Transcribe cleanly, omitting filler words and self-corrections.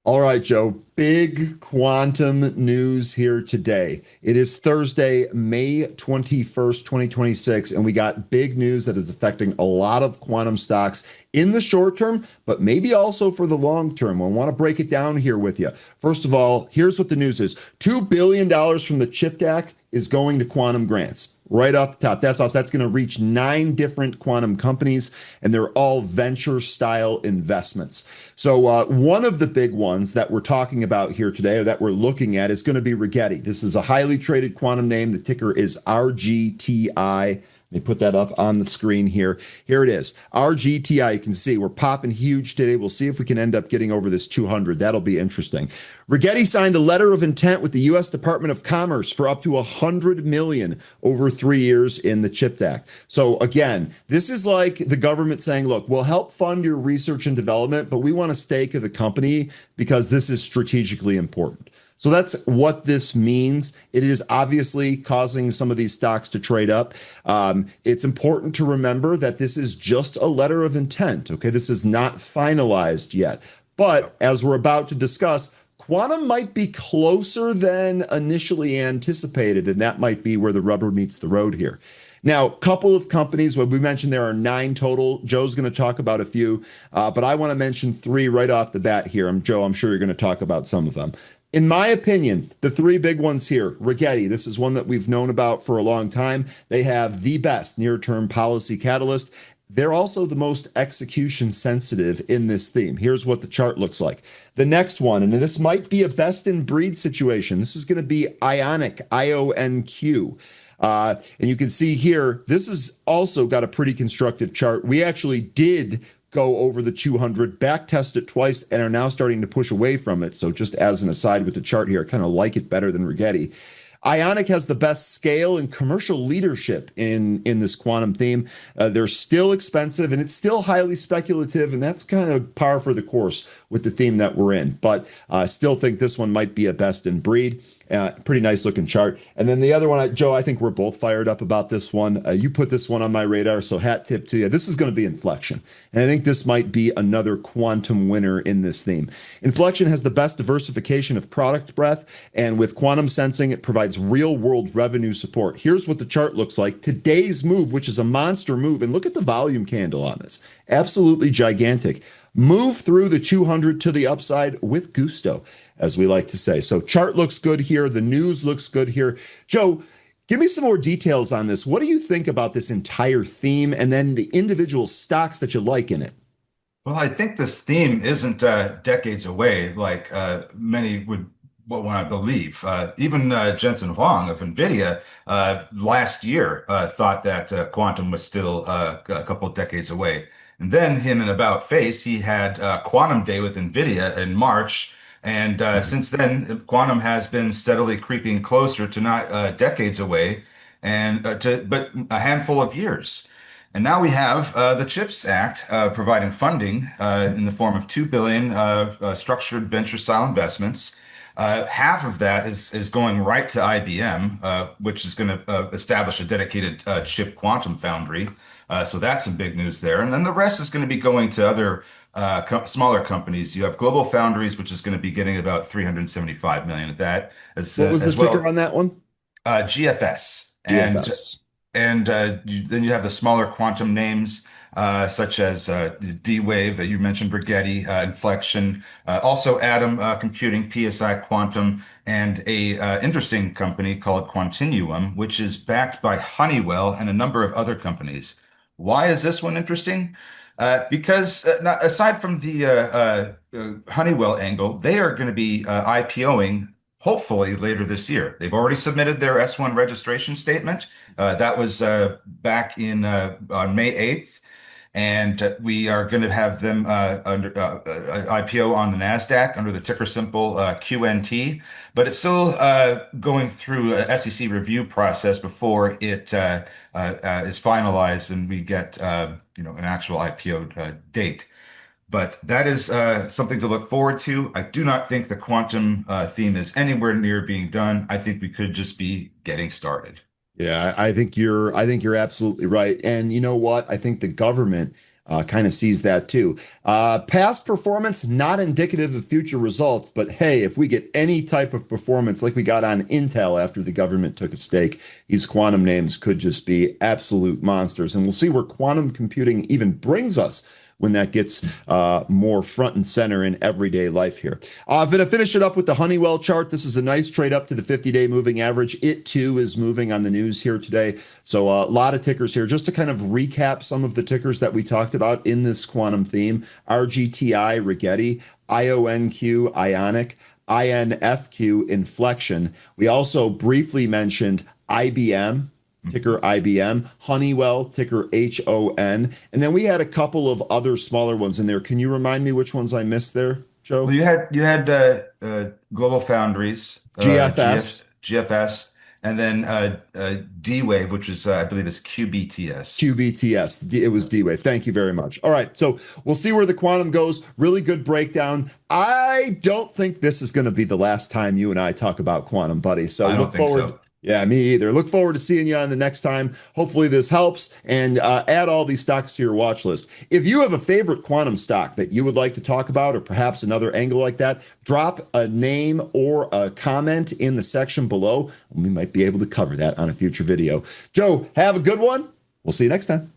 All right, Joe. Big quantum news here today. It is Thursday, May 21st, 2026, and we got big news that is affecting a lot of quantum stocks in the short term, but maybe also for the long term. I want to break it down here with you. First of all, here's what the news is. $2 billion from the CHIPS Act is going to quantum grants. Right off the top, that's off. That's going to reach 9 different quantum companies, and they're all venture style investments. So, one of the big ones that we're talking about here today, or that we're looking at, is going to be Rigetti. This is a highly traded quantum name. The ticker is RGTI. Let me put that up on the screen here. Here it is. RGTI, you can see we're popping huge today. We'll see if we can end up getting over this 200. That'll be interesting. Rigetti signed a letter of intent with the U.S. Department of Commerce for up to $100 million over 3 years in the CHIPS Act. So again, this is like the government saying, look, we'll help fund your research and development, but we want a stake of the company because this is strategically important. So that's what this means. It is obviously causing some of these stocks to trade up. It's important to remember that this is just a letter of intent. Okay, this is not finalized yet. But as we're about to discuss, quantum might be closer than initially anticipated, and that might be where the rubber meets the road here. Now, a couple of companies, what we mentioned, there are 9 total. Joe's going to talk about a few, but I want to mention 3 right off the bat here. Joe, I'm sure you're going to talk about some of them. In my opinion, the 3 big ones here, Rigetti, this is one that we've known about for a long time. They have the best near-term policy catalyst. They're also the most execution sensitive in this theme. Here's what the chart looks like. The next one, and this might be a best in breed situation. This is going to be IONQ, IONQ. And you can see here, this has also got a pretty constructive chart. We actually did go over the 200, back test it twice, and are now starting to push away from it. So just as an aside with the chart here, I kind of like it better than Rigetti. IONQ has the best scale and commercial leadership in this quantum theme. They're still expensive and it's still highly speculative, and that's kind of par for the course with the theme that we're in. But I still think this one might be a best in breed. Pretty nice looking chart. And then the other one, Joe, I think we're both fired up about this one. You put this one on my radar, so hat tip to you. This is going to be Inflection. And I think this might be another quantum winner in this theme. Inflection has the best diversification of product breadth, and with quantum sensing, it provides real world revenue support. Here's what the chart looks like. Today's move, which is a monster move, and look at the volume candle on this. Absolutely gigantic. Move through the 200 to the upside with gusto, as we like to say. So chart looks good here. The news looks good here. Joe, give me some more details on this. What do you think about this entire theme and then the individual stocks that you like in it? Well, I think this theme isn't decades away, like many would want to believe. Even Jensen Huang of NVIDIA last year thought that quantum was still a couple of decades away. And then in an about face, he had Quantum Day with NVIDIA in March. And since then, quantum has been steadily creeping closer to not decades away, and but a handful of years. And now we have the CHIPS Act providing funding in the form of 2 billion structured venture style investments. Half of that is going right to IBM, which is going to establish a dedicated chip quantum foundry. So that's some big news there. And then the rest is going to be going to other smaller companies. You have Global Foundries, which is going to be getting about 375 million of that, What was the as ticker well. on that one? GFS, GFS. and then you have the smaller quantum names such as D-Wave that you mentioned, Rigetti, Inflection, also Atom Computing, PSI Quantum, and a interesting company called Quantinuum, which is backed by Honeywell and a number of other companies. Why is this one interesting? Because aside from the Honeywell angle, they are going to be IPOing hopefully later this year. They've already submitted their S1 registration statement. That was back in on May 8th. And we are going to have them IPO on the NASDAQ under the ticker symbol QNT. But it's still going through a SEC review process before it is finalized and we get an actual IPO date. But that is something to look forward to. I do not think the quantum theme is anywhere near being done. I think we could just be getting started. Yeah, I think you're absolutely right. And you know what? I think the government kind of sees that too. Past performance, not indicative of future results, but hey, if we get any type of performance like we got on Intel after the government took a stake, these quantum names could just be absolute monsters. And we'll see where quantum computing even brings us when that gets more front and center in everyday life here. I'm going to finish it up with the Honeywell chart. This is a nice trade up to the 50-day moving average. It too is moving on the news here today. So a lot of tickers here. Just to kind of recap some of the tickers that we talked about in this quantum theme: RGTI, Rigetti; IONQ, Ionic; INFQ, Inflection. We also briefly mentioned IBM, ticker IBM; Honeywell, ticker HON. And then we had a couple of other smaller ones in there. Can you remind me which ones I missed there, Well, Joe? you had Global Foundries, GFS, GFS, and then D-Wave, which is I believe is QBTS. QBTS. It was D-Wave. Thank you very much. All right. So we'll see where the quantum goes. Really good breakdown. I don't think this is going to be the last time you and I talk about quantum, buddy. So I don't look think forward. so. Yeah, me either. Look forward to seeing you on the next time. Hopefully this helps, and add all these stocks to your watch list. If you have a favorite quantum stock that you would like to talk about, or perhaps another angle like that, drop a name or a comment in the section below. We might be able to cover that on a future video. Joe, have a good one. We'll see you next time.